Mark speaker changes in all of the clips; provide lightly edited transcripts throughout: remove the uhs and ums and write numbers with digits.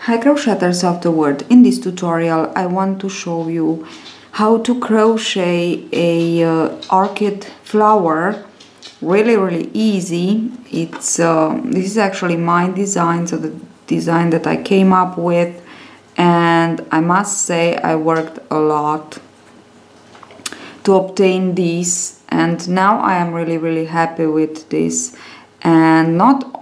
Speaker 1: Hi crocheters of the world, in this tutorial I want to show you how to crochet a orchid flower. Really easy. It's this is actually my design, so the design that I came up with, and I must say I worked a lot to obtain this, and now I am really happy with this, and not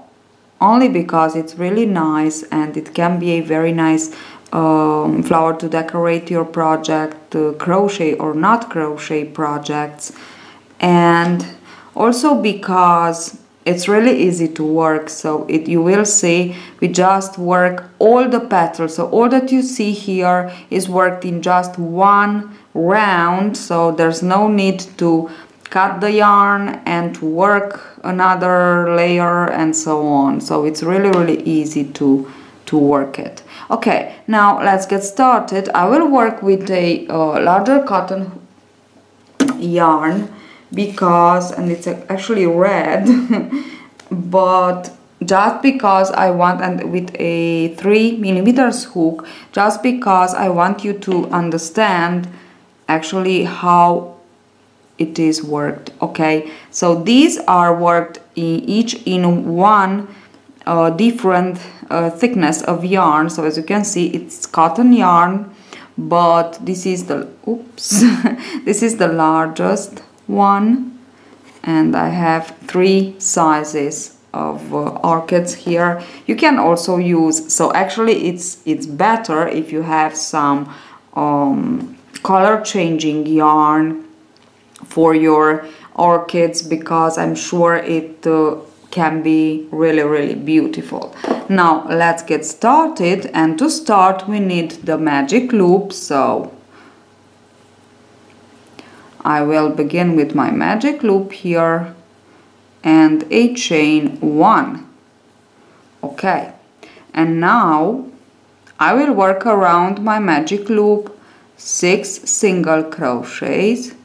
Speaker 1: only because it's really nice and it can be a very nice flower to decorate your project, crochet or not crochet projects, and also because it's really easy to work. So you will see we just work all the petals, so all that you see here is worked in just one round, so there's no need to cut the yarn and to work another layer and so on. So it's really easy to work it. Okay, now let's get started. I will work with a larger cotton yarn because, and it's actually red but just because I want, and with a 3mm hook, just because I want you to understand actually how it is worked. Okay, so these are worked each in one different thickness of yarn. So as you can see, it's cotton yarn, but this is the this is the largest one, and I have 3 sizes of orchids here. You can also use, so actually it's better if you have some color changing yarn for your orchids, because I'm sure it can be really beautiful. Now let's get started, and to start we need the magic loop. So I will begin with my magic loop here and a chain 1. Okay, and now I will work around my magic loop 6 single crochets,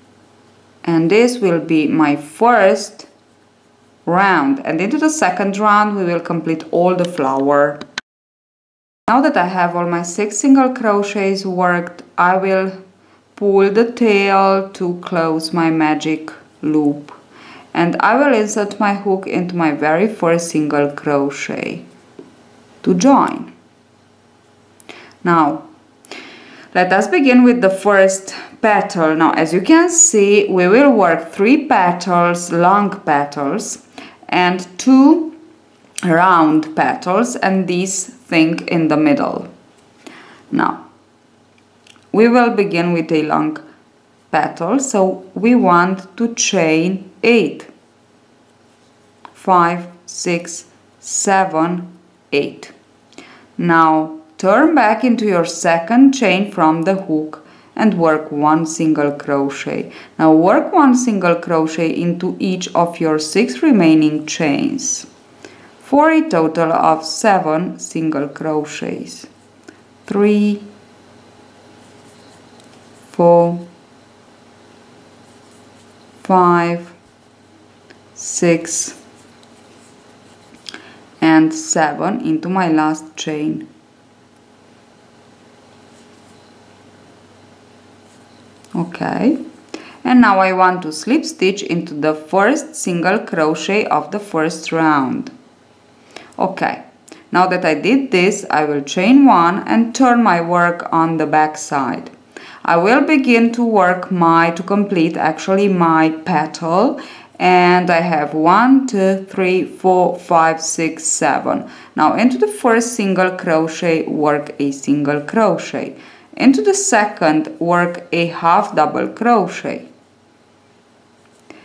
Speaker 1: and this will be my first round, and into the second round we will complete all the flower. Now that I have all my 6 single crochets worked, I will pull the tail to close my magic loop, and I will insert my hook into my very first single crochet to join. Now let us begin with the first petal. Now as you can see, we will work 3 petals, long petals, and 2 round petals, and this thing in the middle. Now we will begin with a long petal, so we want to chain 8. 5, 6, 7, 8. Now turn back into your second chain from the hook and work 1 single crochet. Now work 1 single crochet into each of your 6 remaining chains for a total of 7 single crochets. 3, 4, 5, 6, and 7 into my last chain. Okay, and now I want to slip stitch into the first single crochet of the first round. Okay, now that I did this, I will chain 1 and turn my work on the back side. I will begin to work to complete actually my petal, and I have 1, 2, 3, 4, 5, 6, 7. Now into the first single crochet, work a single crochet. Into the second, work a half double crochet.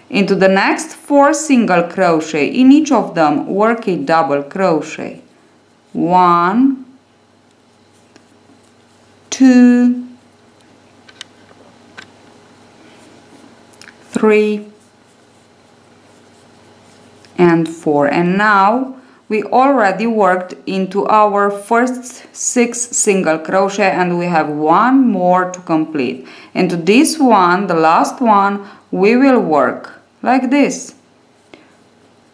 Speaker 1: Into the next 4 single crochet, in each of them work a double crochet. 1, 2, 3, and 4. And now we already worked into our first 6 single crochet, and we have 1 more to complete. Into this one, the last one, we will work like this: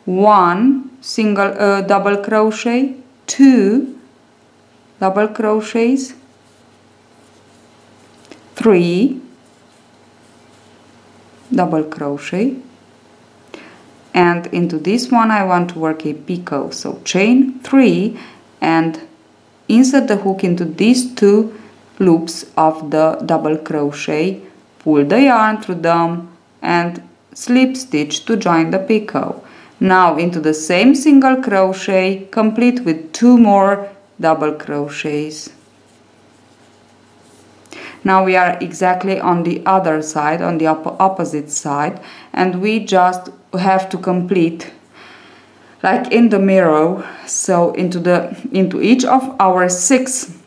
Speaker 1: 1 single double crochet, 2 double crochets, 3 double crochet, and into this one I want to work a picot. So chain 3 and insert the hook into these 2 loops of the double crochet, pull the yarn through them and slip stitch to join the picot. Now into the same single crochet, complete with 2 more double crochets. Now we are exactly on the other side, on the opposite side, and we just have to complete like in the mirror. So into each of our 6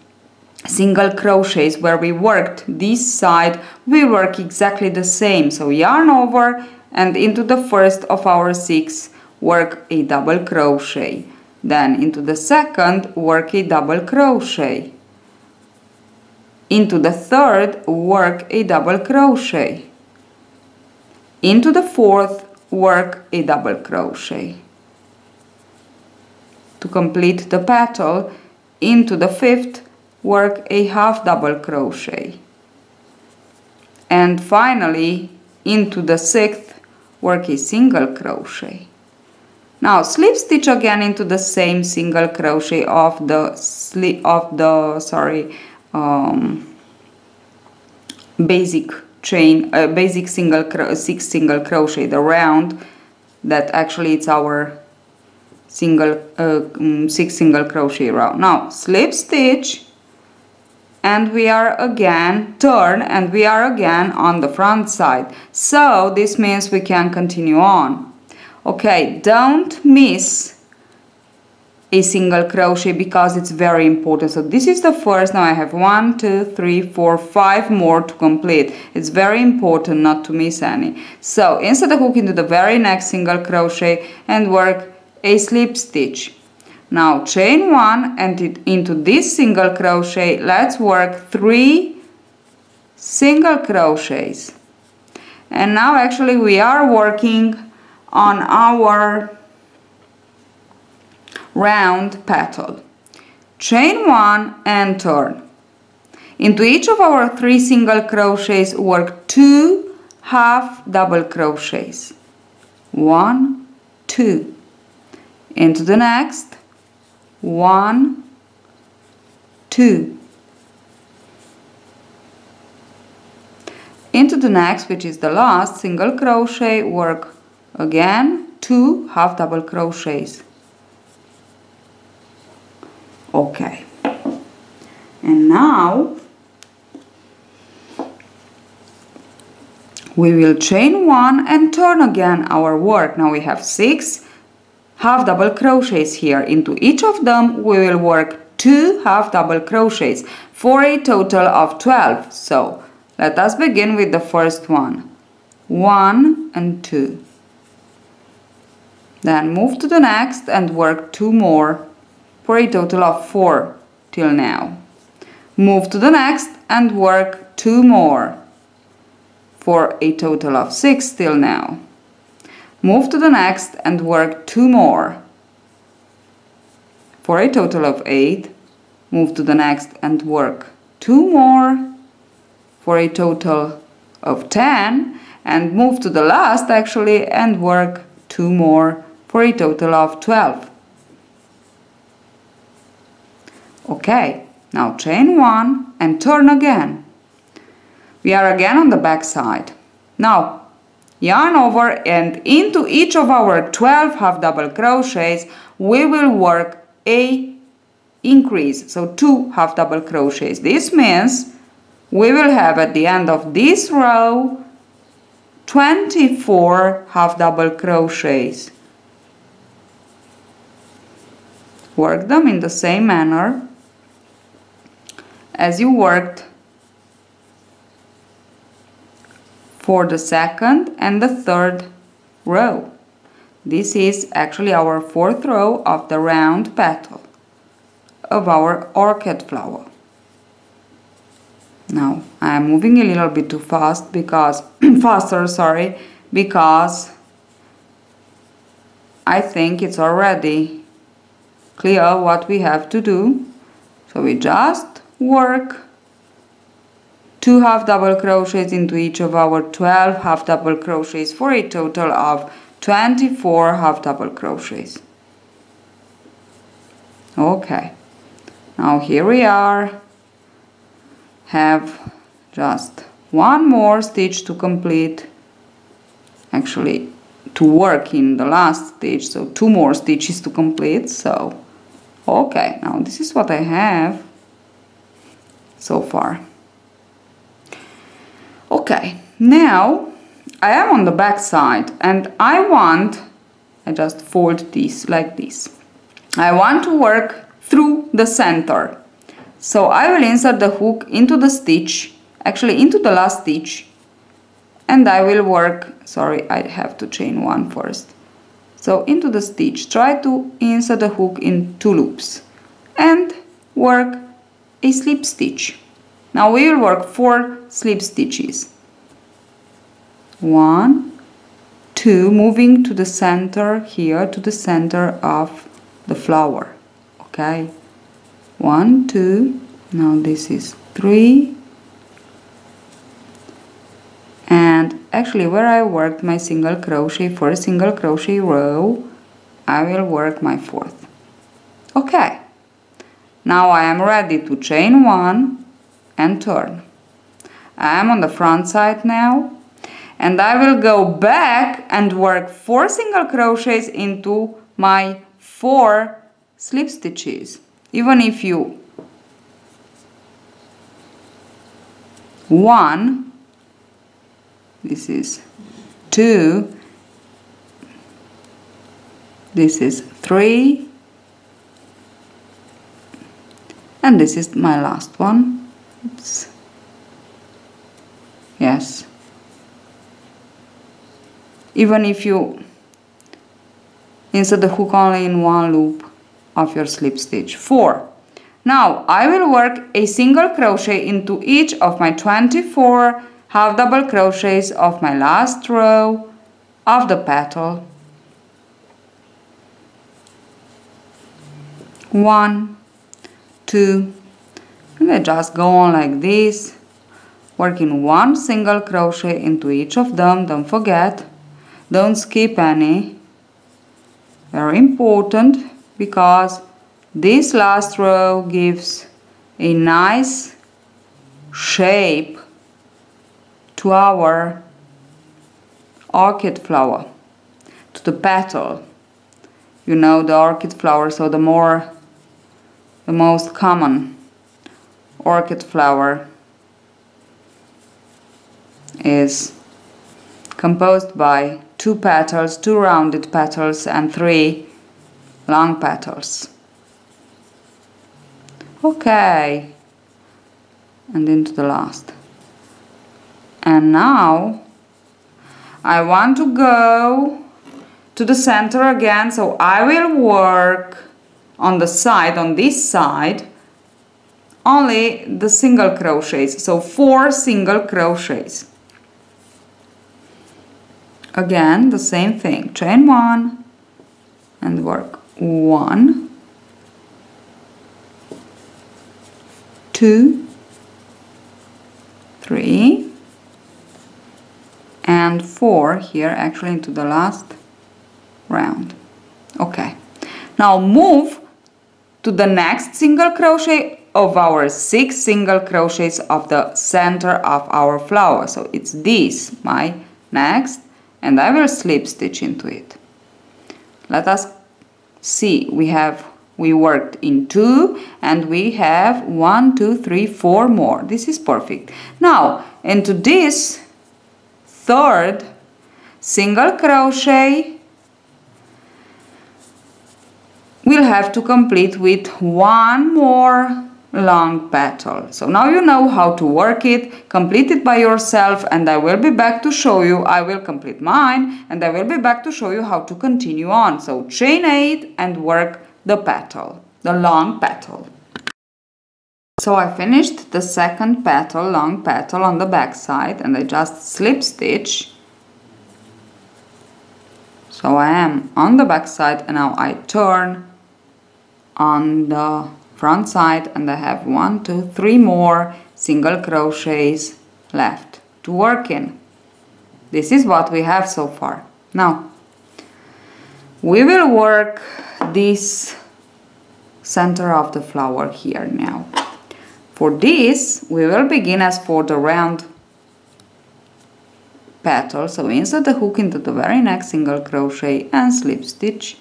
Speaker 1: single crochets where we worked this side, we work exactly the same. So yarn over and into the first of our 6 work a double crochet, then into the second work a double crochet, into the third work a double crochet, into the fourth work a double crochet to complete the petal, into the fifth work a half double crochet, and finally into the sixth work a single crochet. Now slip stitch again into the same single crochet of the basic chain, basic single 6 single crochet, the round that actually it's our single 6 single crochet round. Now slip stitch and we are again turn and we are again on the front side. So this means we can continue on. Okay, don't miss a single crochet because it's very important. So this is the first. Now I have 1, 2, 3, 4, 5 more to complete. It's very important not to miss any. So insert the hook into the very next single crochet and work a slip stitch. Now chain 1 and into this single crochet let's work 3 single crochets. And now actually we are working on our round petal. Chain 1 and turn. Into each of our 3 single crochets work 2 half double crochets. 1, 2. Into the next 1, 2. Into the next, which is the last single crochet, work again 2 half double crochets. Okay, and now we will chain 1 and turn again our work. Now we have 6 half double crochets here. Into each of them we will work 2 half double crochets for a total of 12. So let us begin with the first one. 1 and 2. Then move to the next and work 2 more for a total of 4 till now. Move to the next and work 2 more for a total of 6 till now. Move to the next and work 2 more for a total of 8. Move to the next and work 2 more for a total of 10. And move to the last actually and work 2 more for a total of 12. Okay, now chain 1 and turn again. We are again on the back side. Now yarn over and into each of our 12 half double crochets we will work a increase, so 2 half double crochets. This means we will have at the end of this row 24 half double crochets. Work them in the same manner as you worked for the second and the third row. This is actually our 4th row of the round petal of our orchid flower. Now I am moving a little bit too fast because because I think it's already clear what we have to do. So we just work 2 half double crochets into each of our 12 half double crochets for a total of 24 half double crochets. Okay, now here we are, have just one more stitch to complete, actually to work in the last stitch, so 2 more stitches to complete. So okay, now this is what I have so far. Okay, now I am on the back side and I just fold this like this. I want to work through the center. So I will insert the hook into the stitch, actually into the last stitch, and I will work, sorry, I have to chain 1 first. So into the stitch, try to insert the hook in 2 loops and work a slip stitch. Now we will work 4 slip stitches. 1, 2, moving to the center here, to the center of the flower. Okay, 1, 2, now this is 3, and actually where I worked my single crochet for a single crochet row, I will work my 4th. Okay, now I am ready to chain 1 and turn. I am on the front side now, and I will go back and work 4 single crochets into my 4 slip stitches. Even if you 1, this is 2, this is 3, and this is my last one. Oops. Yes. Even if you insert the hook only in 1 loop of your slip stitch. 4. Now I will work a single crochet into each of my 24 half double crochets of my last row of the petal. 1, 2, and I just go on like this, working 1 single crochet into each of them. Don't forget, don't skip any. Very important, because this last row gives a nice shape to our orchid flower, to the petal. You know, the orchid flower, so the most common orchid flower is composed by 2 petals, 2 rounded petals and 3 long petals. Okay, and into the last. And now I want to go to the center again, so I will work on the side, on this side, only the single crochets, so 4 single crochets. Again, the same thing, chain 1 and work 1, 2, 3, and 4 here, actually into the last round. Okay, now move to the next single crochet of our 6 single crochets of the center of our flower. So it's this, my next, and I will slip stitch into it. Let us see, we worked in 2 and we have 1, 2, 3, 4 more. This is perfect. Now into this 3rd single crochet we'll have to complete with 1 more long petal. So now you know how to work it, complete it by yourself, and I will be back to show you. I will complete mine and I will be back to show you how to continue on. So chain 8 and work the petal, the long petal. So I finished the 2nd petal, long petal on the back side, and I just slip stitch. So I am on the back side and now I turn on the front side, and I have 1, 2, 3 more single crochets left to work in. This is what we have so far. Now we will work this center of the flower here now. For this we will begin as for the round petal, so insert the hook into the very next single crochet and slip stitch.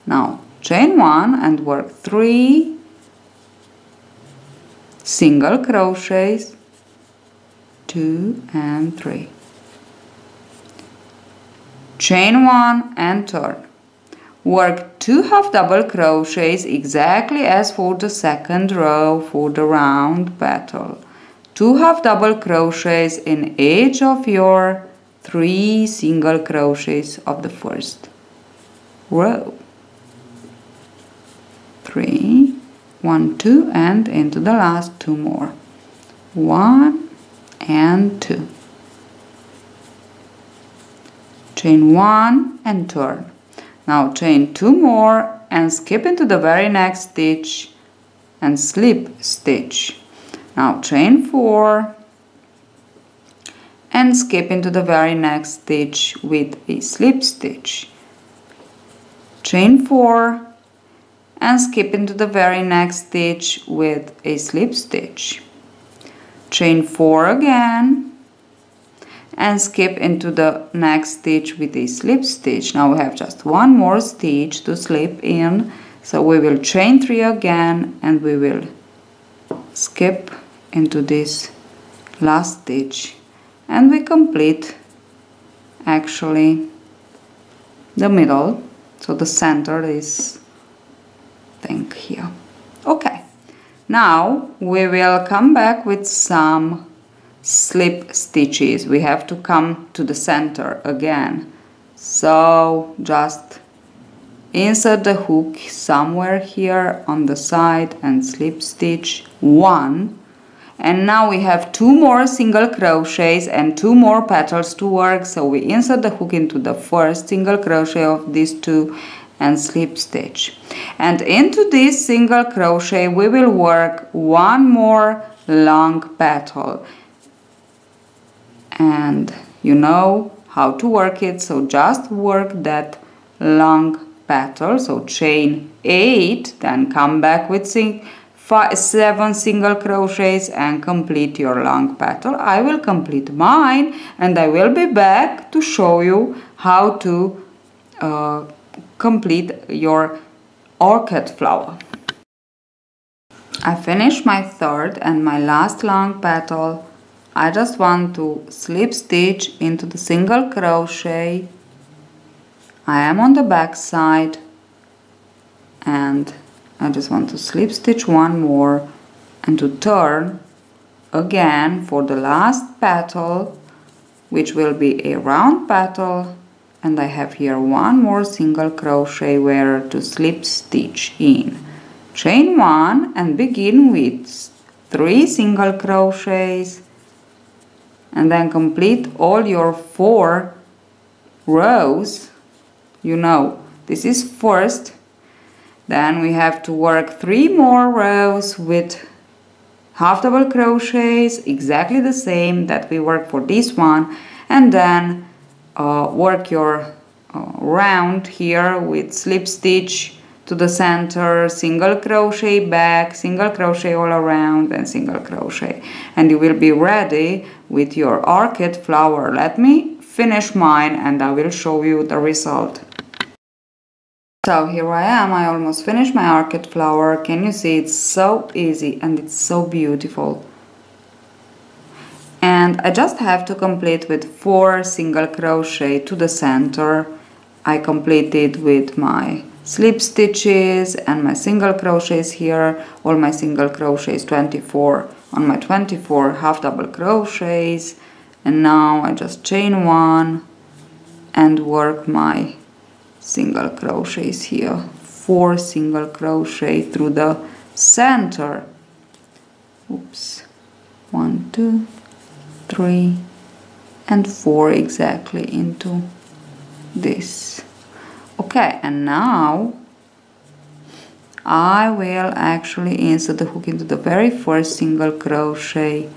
Speaker 1: Now chain 1 and work 3 single crochets, 2 and 3. Chain 1 and turn. Work 2 half double crochets exactly as for the second row for the round petal. 2 half double crochets in each of your 3 single crochets of the first row. 3, 1, 2, and into the last 2 more. 1 and 2. Chain 1 and turn. Now chain 2 more and skip into the very next stitch and slip stitch. Now chain 4 and skip into the very next stitch with a slip stitch. Chain 4 and skip into the very next stitch with a slip stitch. Chain 4 again and skip into the next stitch with a slip stitch. Now we have just 1 more stitch to slip in, so we will chain 3 again and we will skip into this last stitch, and we complete actually the middle, so the center is thing here. Okay, now we will come back with some slip stitches. We have to come to the center again, so just insert the hook somewhere here on the side and slip stitch 1, and now we have 2 more single crochets and 2 more petals to work, so we insert the hook into the first single crochet of these 2 and slip stitch, and into this single crochet we will work 1 more long petal, and you know how to work it, so just work that long petal, so chain 8, then come back with 7 single crochets and complete your long petal. I will complete mine and I will be back to show you how to complete your orchid flower. I finished my third and my last long petal. I just want to slip stitch into the single crochet. I am on the back side and I just want to slip stitch 1 more and to turn again for the last petal, which will be a round petal, and I have here 1 more single crochet where to slip stitch in. Chain 1 and begin with 3 single crochets and then complete all your 4 rows. You know, this is first, then we have to work 3 more rows with half double crochets, exactly the same that we worked for this one, and then work your round here with slip stitch to the center, single crochet back, single crochet all around, and single crochet, and you will be ready with your orchid flower. Let me finish mine and I will show you the result. So here I am, I almost finished my orchid flower. Can you see? It's so easy and it's so beautiful. And I just have to complete with 4 single crochet to the center. I completed with my slip stitches and my single crochets here, all my single crochets 24 on my 24 half double crochets, and now I just chain 1 and work my single crochets here, 4 single crochet through the center. Oops, 1, 2, 3 and 4 exactly into this. Okay, and now I will actually insert the hook into the very first single crochet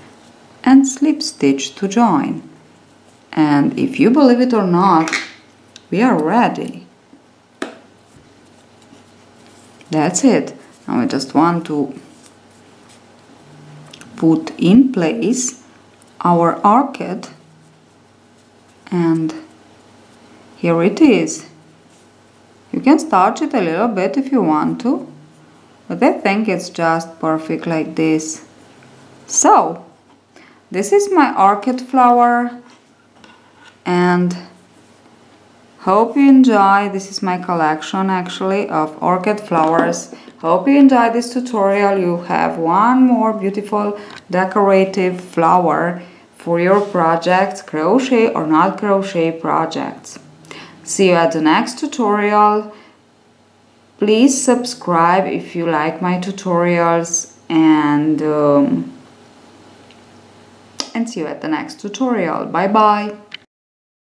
Speaker 1: and slip stitch to join. And if you believe it or not, we are ready. That's it. Now we just want to put in place our orchid, and here it is. You can starch it a little bit if you want to, but I think it's just perfect like this. So this is my orchid flower, and hope you enjoy. This is my collection actually of orchid flowers. Hope you enjoyed this tutorial. You have one more beautiful decorative flower for your projects, crochet or not crochet projects. See you at the next tutorial. Please subscribe if you like my tutorials, and see you at the next tutorial. Bye bye.